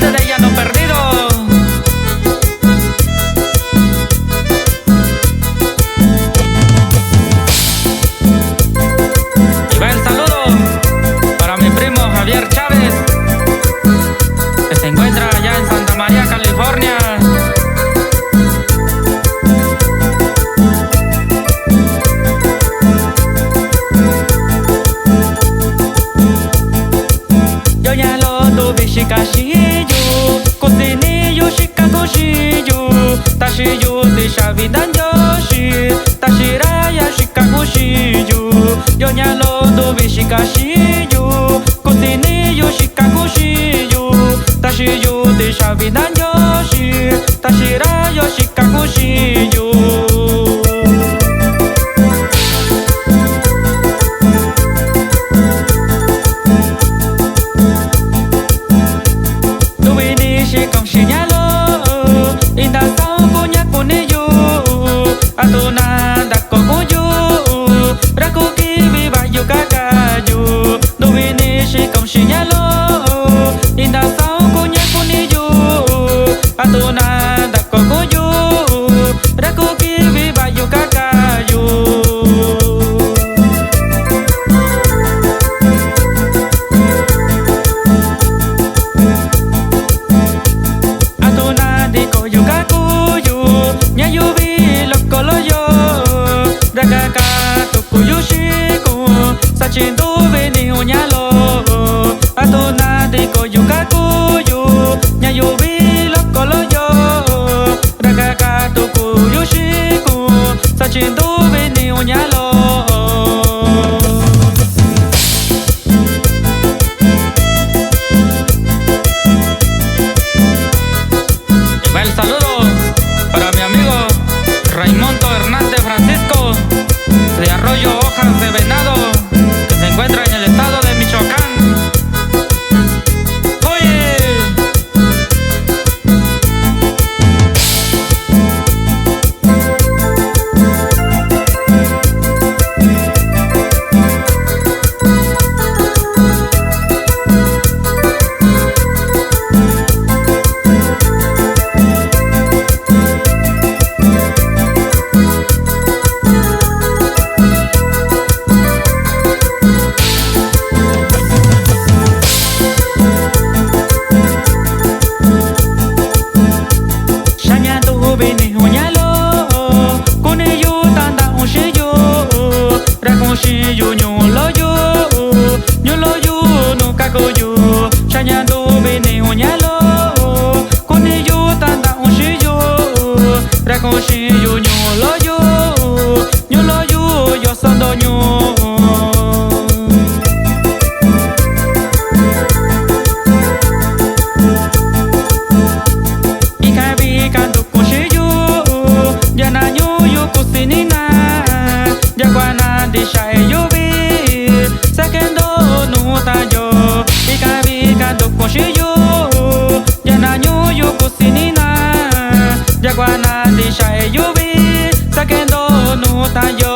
gente de Llano Perdido. Y va el saludo para mi primo Javier Chávez, que se encuentra allá en Santa María, California. Yo ya lo tuve shikashiyu, kutiniyu shikakushiyu, tashiyu de shavidan yoshi, tashiraya shikakushiyu. Yo ya lo tuve shikashiyu, kutiniyu shikakushiyu, tashiyu de shavidan yoshi, tashiraya shikakushiyu. El saludo para mi amigo Raimundo Hernández Francisco de Arroyo Hojas de Venado, que se encuentra en el estado de Michoacán. Yaguana di shae yubi, sakendo no tayo.